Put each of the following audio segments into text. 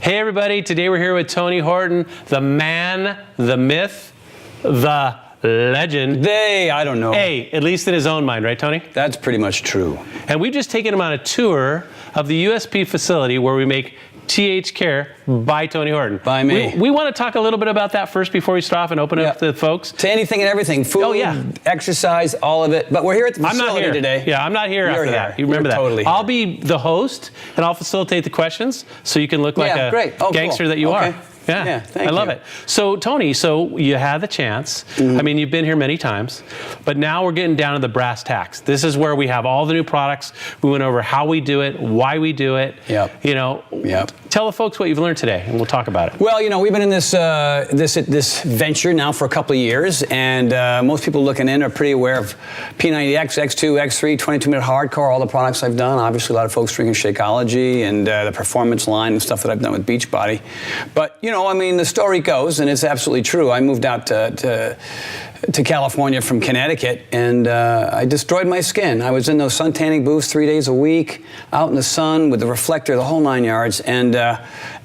Hey everybody, today we're here with Tony Horton, the man, the myth, the legend. I don't know. Hey, at least in his own mind, right Tony? That's pretty much true. And we've just taken him on a tour of the USP facility where we make TH Care by Tony Horton. By me. We want to talk a little bit about that first before we start off and open it up to the folks. To anything and everything. Food, exercise, all of it. But we're here at the facility today. Yeah, I'm not here after that. You remember that. Totally I'll be the host and I'll facilitate the questions so you can look like a gangster that you are. Yeah, thank you. I love it. So, Tony, you had the chance. I mean, you've been here many times, but now we're getting down to the brass tacks. This is where we have all the new products. We went over how we do it, why we do it. You know, tell the folks what you've learned today, and we'll talk about it. Well, you know, we've been in this venture now for a couple of years, and most people looking in are pretty aware of P90X, X2, X3, 22-minute hardcore, all the products I've done. Obviously, a lot of folks drinking Shakeology and the performance line and stuff that I've done with Beachbody. But, you know, I mean, the story goes, and it's absolutely true. I moved out to California from Connecticut, and I destroyed my skin. I was in those sun tanning booths 3 days a week, out in the sun with the reflector, the whole 9 yards, and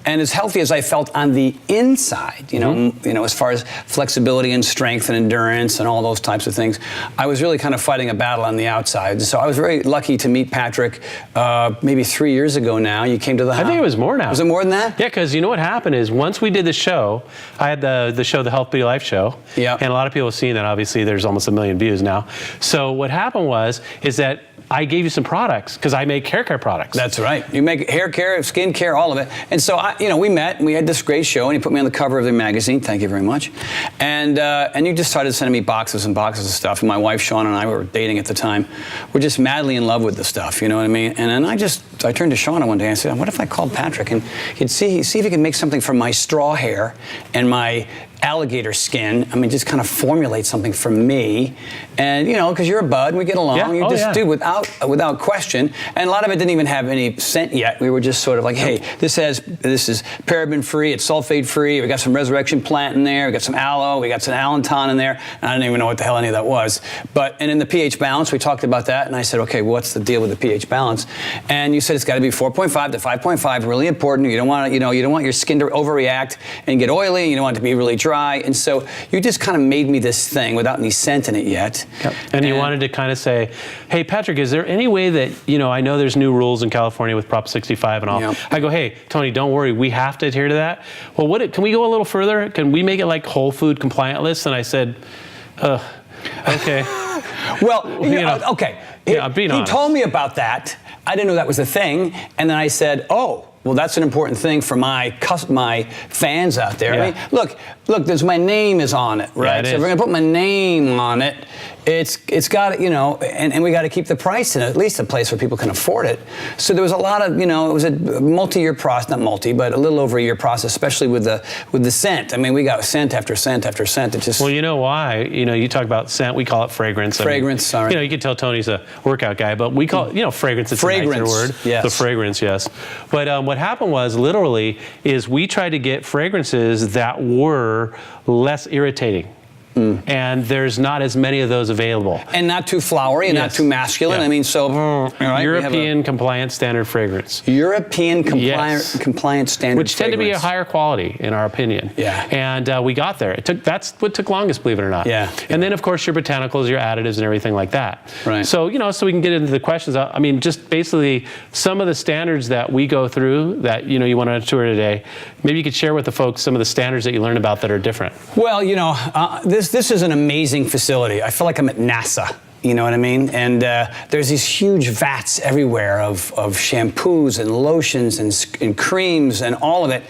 as healthy as I felt on the inside, you know, as far as flexibility and strength and endurance and all those types of things, I was really kind of fighting a battle on the outside. So I was very lucky to meet Patrick maybe 3 years ago now. You came to the house. I think it was more now. Was it more than that? Yeah, because you know what happened is once we did the show, I had the show, the Health Beauty Life show. Yeah. And a lot of people have seen that. Obviously, there's almost 1 million views now. So what happened is that I gave you some products because I make hair care products. That's right. You make hair care, skin care, all of it. And so, we met and we had this great show, and you put me on the cover of the magazine. Thank you very much. And you just started sending me boxes and boxes of stuff. And my wife, Shawn, and I, we were dating at the time. We're just madly in love with the stuff, you know what I mean? And then I turned to Shawn one day and I said, what if I called Patrick and he'd see if he could make something from my straw hair and my alligator skin. I mean, just kind of formulate something for me. And, you know, because you're a bud and we get along. You just do without question. And a lot of it didn't even have any scent yet. We were just sort of like, hey, this is paraben free, it's sulfate free. We got some resurrection plant in there. We got some aloe. We got some allanton in there. And I didn't even know what the hell any of that was. And in the pH balance, we talked about that. And I said, okay, what's the deal with the pH balance? And you said it's got to be 4.5 to 5.5. Really important. You don't want your skin to overreact and get oily. You don't want it to be really dry. And so you just kind of made me this thing without any scent in it yet. And you wanted to kind of say, hey, Patrick, is there any way that, I know there's new rules in California with Prop 65 and all. I go, hey, Tony, don't worry. We have to adhere to that. Well, can we go a little further? Can we make it like whole food compliant list? And I said, okay. Well, okay. I'm being honest. He told me about that. I didn't know that was a thing. And then I said, well, that's an important thing for my fans out there. I mean, look, my name is on it, right? So if we're gonna put my name on it, it's got to, and we got to keep the price in it, at least a place where people can afford it. So there was a lot of, it was a multi-year process, not multi, but a little over a year process, especially with the scent. I mean, we got scent after scent after scent. It just. Well, you know why? You talk about scent, we call it fragrance. Fragrance, sorry. You can tell Tony's a workout guy, but we call it, fragrance. It's a nicer word. Yes. The fragrance, yes. But what happened was literally is we tried to get fragrances that were less irritating. And there's not as many of those available. And not too flowery and not too masculine. I mean, so... European compliant standard fragrance. European compliant standard Which tend to be a higher quality, in our opinion. Yeah. And we got there. That's what took longest, believe it or not. Yeah. And then, of course, your botanicals, your additives, and everything like that. Right. So, so we can get into the questions. I mean, just basically some of the standards that we go through that, you went on a tour today, maybe you could share with the folks some of the standards that you learned about that are different. Well, this is an amazing facility. I feel like I'm at NASA. You know what I mean? And there's these huge vats everywhere of shampoos and lotions and creams and all of it.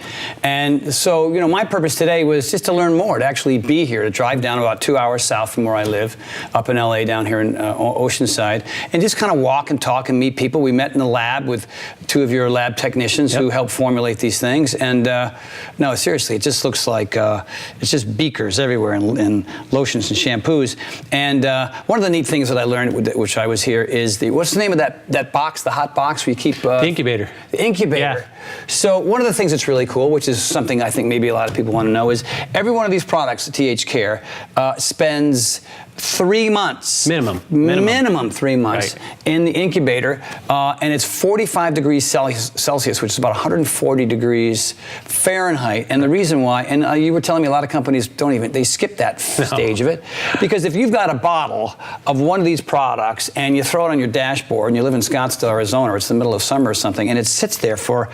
And so, my purpose today was just to learn more, to actually be here, to drive down about 2 hours south from where I live, up in LA, down here in Oceanside, and just kind of walk and talk and meet people. We met in the lab with 2 of your lab technicians who help formulate these things. And no, seriously, it just looks like it's just beakers everywhere and lotions and shampoos. And one of the neat things that I learned, which I was here, is what's the name of that box, the hot box where you keep... the incubator. The incubator. Yeah. So one of the things that's really cool, which is something I think maybe a lot of people want to know, is every one of these products, TH Care, spends 3 months. Minimum 3 months in the incubator. And it's 45 degrees Celsius, which is about 140 degrees Fahrenheit. And the reason why, and you were telling me a lot of companies they skip that stage of it. Because if you've got a bottle of one of these products and you throw it on your dashboard and you live in Scottsdale, Arizona, or it's the middle of summer or something, and it sits there for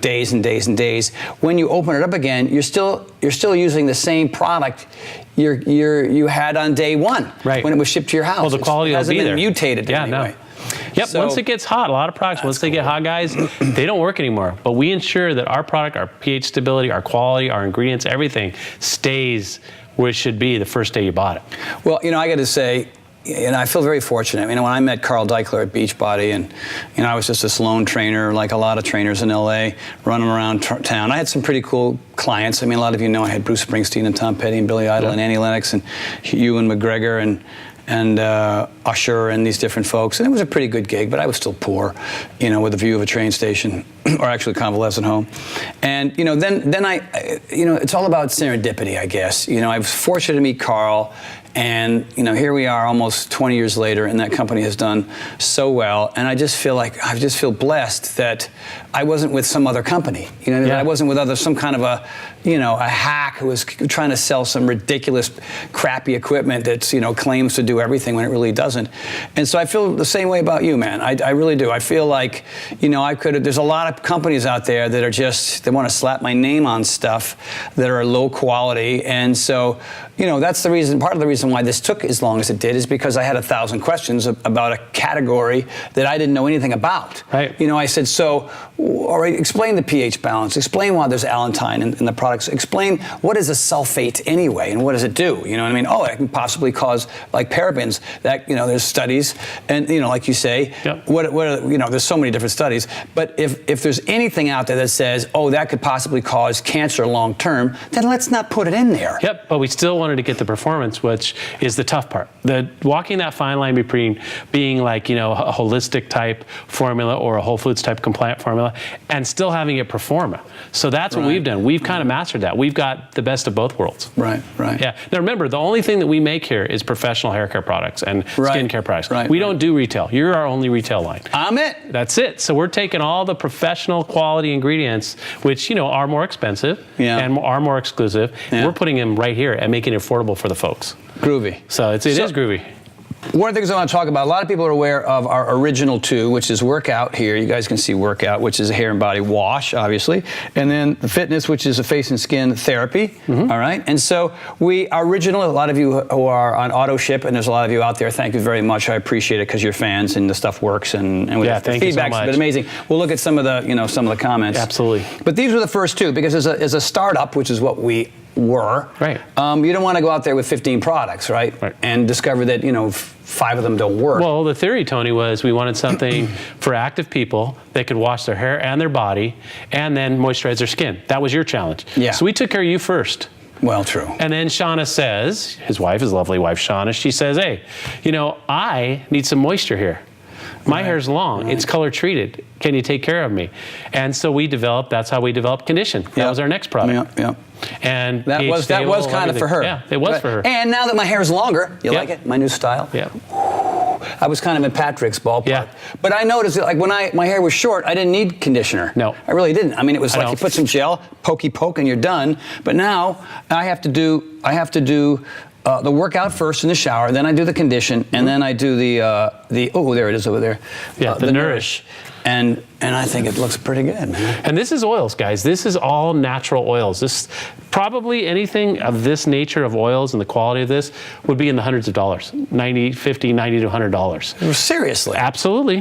days and days and days, when you open it up again, you're still using the same product you had on day one when it was shipped to your house. Well, the quality will be there. It hasn't been mutated in any way. Yep, So, once it gets hot, a lot of products, once they get hot, guys, they don't work anymore. But we ensure that our product, our pH stability, our quality, our ingredients, everything stays where it should be the first day you bought it. Well, I got to say, I feel very fortunate. When I met Carl Deichler at Beachbody, and I was just this lone trainer, like a lot of trainers in LA, running around town. I had some pretty cool clients. A lot of you know I had Bruce Springsteen and Tom Petty and Billy Idol and Annie Lennox and Ewan McGregor and Usher and these different folks. And it was a pretty good gig, but I was still poor, with a view of a train station, or actually convalescent home. And, then I it's all about serendipity, I guess. I was fortunate to meet Carl. And, here we are almost 20 years later, and that company has done so well. And I just feel blessed that I wasn't with some other company. I wasn't with some kind of a hack who was trying to sell some ridiculous, crappy equipment that, claims to do everything when it really doesn't. And so I feel the same way about you, man. I really do. I feel like, there's a lot of companies out there that are they want to slap my name on stuff that are low quality. And so, that's part of the reason why this took as long as it did is because I had 1,000 questions about a category that I didn't know anything about. Right. I said, all right, explain the pH balance. Explain why there's allantoin in the products. Explain what is a sulfate anyway, and what does it do? You know what I mean? Oh, it can possibly cause like parabens. That there's studies, and like you say, there's so many different studies. But if there's anything out there that says, oh, that could possibly cause cancer long term, then let's not put it in there. Yep. But we still wanted to get the performance, which is the tough part. Walking that fine line between being like a holistic type formula or a Whole Foods type compliant formula, and still having it perform. So that's what we've done. We've kind of mastered that. We've got the best of both worlds. Right. Yeah. Now remember, the only thing that we make here is professional hair care products and skincare products. We don't do retail. You're our only retail line. I'm it. That's it. So we're taking all the professional quality ingredients, which are more expensive and are more exclusive. And we're putting them right here and making it affordable for the folks. Groovy. So it is groovy. One of the things I want to talk about, a lot of people are aware of our original two, which is Workout here. You guys can see Workout, which is a hair and body wash, obviously. And then the Fitness, which is a face and skin therapy. All right. And so our original, a lot of you who are on auto ship, and there's a lot of you out there, thank you very much. I appreciate it because you're fans and the stuff works. And the feedback's been amazing. We'll look at some of the comments. Absolutely. But these were the first two because as a startup, which is what we were, you don't want to go out there with 15 products, right? And discover that 5 of them don't work. Well, the theory, Tony, was we wanted something for active people that could wash their hair and their body and then moisturize their skin. That was your challenge. Yeah. So we took care of you first. Well, true. And then Shauna says, his lovely wife Shauna, she says, hey, I need some moisture here. My hair's long. It's color treated. Can you take care of me? And so that's how we developed Condition. That was our next product. And that was kind of for her. Yeah, it was for her. And now that my hair's longer, you like it? My new style? Yeah. I was kind of in Patrick's ballpark. Yeah. But I noticed that, like, when my hair was short, I didn't need conditioner. No. I really didn't. I mean, it was like you put some gel, pokey poke, and you're done. But now I have to do the workout first in the shower, then I do the Condition, and then I do there it is over there. Yeah, the Nourish. And I think it looks pretty good, man. And this is oils, guys. This is all natural oils. This probably anything of this nature of oils and the quality of this would be in the hundreds of dollars. $50, $90 to $100. Seriously? Absolutely.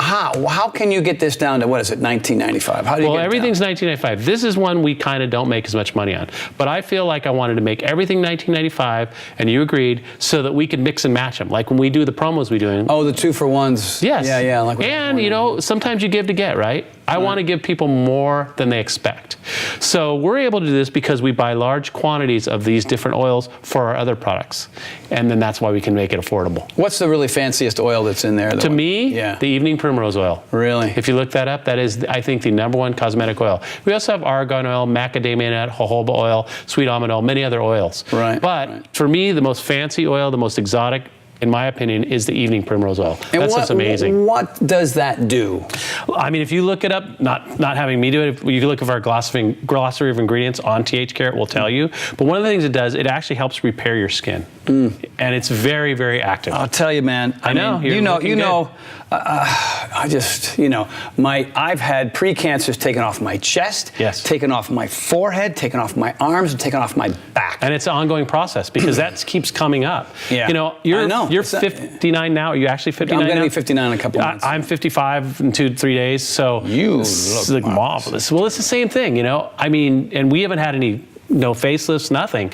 How can you get this down to, what is it, $19.95? How do you get it everything's down? $19.95. This is one we kind of don't make as much money on. But I feel like I wanted to make everything $19.95, and you agreed, so that we could mix and match them. Like when we do the promos we do. Oh, the 2-for-1s. Yes. Yeah, like And, you know, sometimes you give to get, right? I want to give people more than they expect. So we're able to do this because we buy large quantities of these different oils for our other products. And then that's why we can make it affordable. What's the really fanciest oil that's in there? To me, the evening primrose oil. Really? If you look that up, that is, I think, the #1 cosmetic oil. We also have argan oil, macadamia nut, jojoba oil, sweet almond oil, many other oils. Right. But for me, the most fancy oil, the most exotic, in my opinion, is the evening primrose oil. And that's just amazing. What does that do? I mean, if you look it up, not having me do it, if you look at our glossary of ingredients on THCare, it will tell you. But one of the things it does, it actually helps repair your skin. And it's very, very active. I'll tell you, man. I know. I just, you know, I've had pre-cancers taken off my chest, taken off my forehead, taken off my arms, and taken off my back. And it's an ongoing process because that keeps coming up. Yeah. You know, you're 59 now. Are you actually 59 I'm going to be 59 in a couple months. I'm 55 in 2-3 days. So you look marvelous. Well, it's the same thing, you know. I mean, and we haven't had no facelifts, nothing.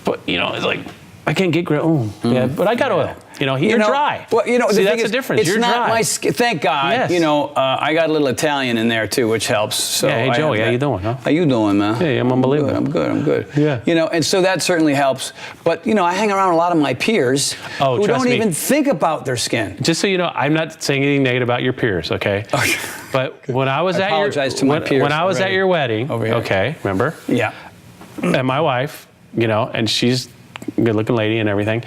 But, you know, it's like, I can't get yeah, but I got oil. You know, you're dry. Well, you know, see, that's the difference. It's you're not dry. my skin. Thank God. Yes. You know, I got a little Italian in there too, which helps. So yeah, hey Joey, how you doing? Huh? How you doing, man? Hey, I'm unbelievable. I'm good. Yeah. You know, and so that certainly helps. But you know, I hang around a lot of my peers who don't even think about their skin. Just so you know, I'm not saying anything negative about your peers, okay? Okay. But when I was at your wedding, okay, remember? Yeah. And my wife, you know, and she's a good-looking lady and everything.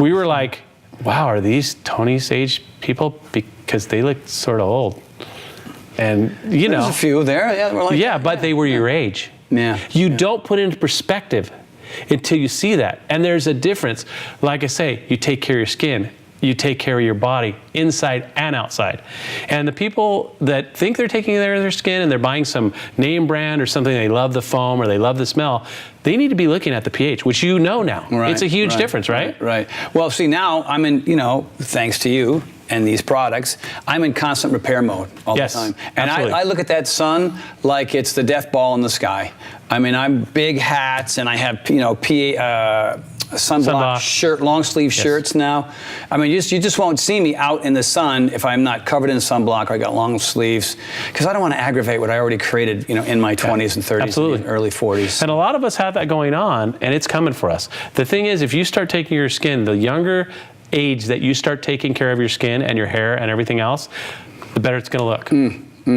We were like, wow, are these Tony's age people? Because they look sort of old. And, you know. There's a few there. Yeah, we're like, but they were your age. Yeah. You don't put it into perspective until you see that. And there's a difference. Like I say, you take care of your skin. You take care of your body inside and outside. And the people that think they're taking care of their skin and they're buying some name brand or something, they love the foam or they love the smell, they need to be looking at the pH, which you know now. Right, it's a huge difference, right? Right. Well, see, now I'm in, you know, thanks to you and these products, I'm in constant repair mode all the time. And I look at that sun like it's the death ball in the sky. I mean, I'm big hats and I have, you know, sunblock shirt, long sleeve shirts now. I mean, you just won't see me out in the sun if I'm not covered in sunblock or I got long sleeves, because I don't want to aggravate what I already created, you know, in my 20s and 30s and early 40s. And a lot of us have that going on, and it's coming for us. The thing is, if you start taking your skin, the younger age that you start taking care of your skin and your hair and everything else, the better it's going to look.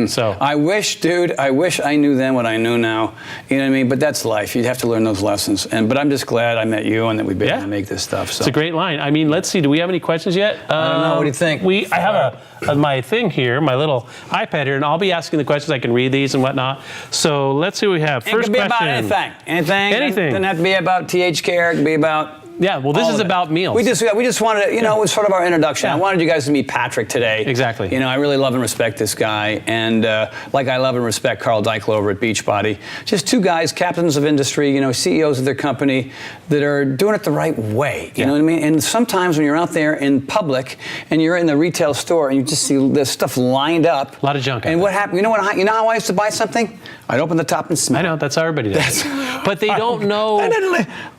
So I wish I knew then what I know now. You know what I mean? But that's life. You have to learn those lessons. But I'm just glad I met you and that we've been able to make this stuff. So. It's a great line. I mean, let's see. Do we have any questions yet? I don't know. What do you think? I have my thing here, my little iPad here, and I'll be asking the questions. I can read these and whatnot. So let's see what we have. First question. It could be about anything. Anything. It doesn't have to be about THCare. It could be about. Yeah, well, this is about meals. We just wanted to, you know, it was sort of our introduction. I wanted you guys to meet Patrick today. Exactly. You know, I really love and respect this guy. And like I love and respect Carl Deichel over at Beachbody. Just two guys, captains of industry, you know, CEOs of their company that are doing it the right way. You know what I mean? And sometimes when you're out there in public and you're in the retail store and you just see this stuff lined up. A lot of junk. And what happened? You know how I used to buy something? I'd open the top and smell. I know, that's how everybody does. But they don't know.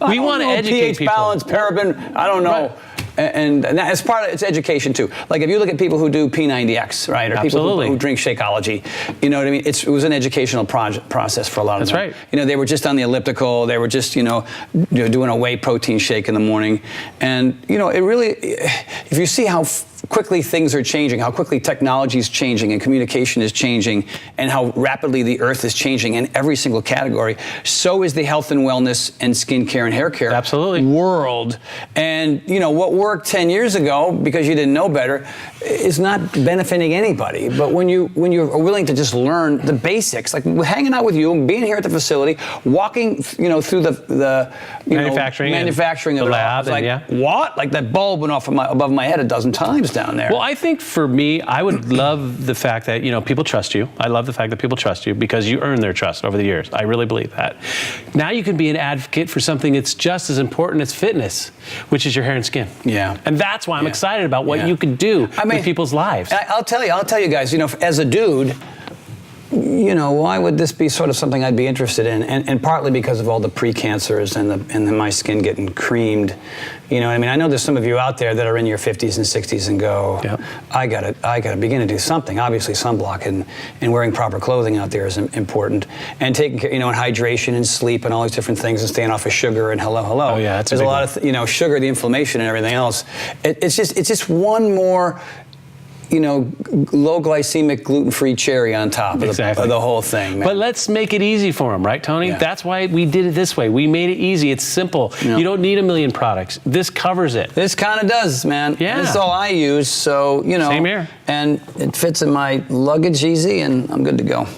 We want to educate people. Balance, paraben, I don't know. Right. And as part of it's education too. Like if you look at people who do P90X, right, or people who drink Shakeology, you know what I mean? It was an educational process for a lot of them. That's right. You know, they were just on the elliptical. They were just, you know, doing a whey protein shake in the morning. And, you know, it really, if you see how quickly things are changing, how quickly technology is changing and communication is changing, and how rapidly the earth is changing in every single category, so is the health and wellness and skincare and hair care world. And, you know, what worked 10 years ago because you didn't know better is not benefiting anybody. But when you're willing to just learn the basics, like hanging out with you, being here at the facility, walking, you know, through the manufacturing of the lab, like what? Like that bulb went off above my head a dozen times down there. Well, I think for me, I would love the fact that, you know, people trust you. I love the fact that people trust you because you earn their trust over the years. I really believe that. Now you can be an advocate for something that's just as important as fitness, which is your hair and skin. Yeah. And that's why I'm excited about what you could do with people's lives. I'll tell you guys, you know, as a dude, you know, why would this be sort of something I'd be interested in? And partly because of all the pre-cancers and my skin getting creamed. You know what I mean? I know there's some of you out there that are in your 50s and 60s and go, yep. I gotta begin to do something. Obviously, sunblock and wearing proper clothing out there is important. And taking care, you know, and hydration and sleep and all these different things and staying off of sugar and hello. Oh yeah, that's there's a lot of, you know, sugar, the inflammation and everything else. It's just one more, you know, low glycemic, gluten-free cherry on top of the whole thing, man. But let's make it easy for them, right, Tony? Yeah. That's why we did it this way. We made it easy. It's simple. Yeah. You don't need a million products. This covers it. This kind of does, man. Yeah. This is all I use, so, you know. Same here. And it fits in my luggage easy, and I'm good to go.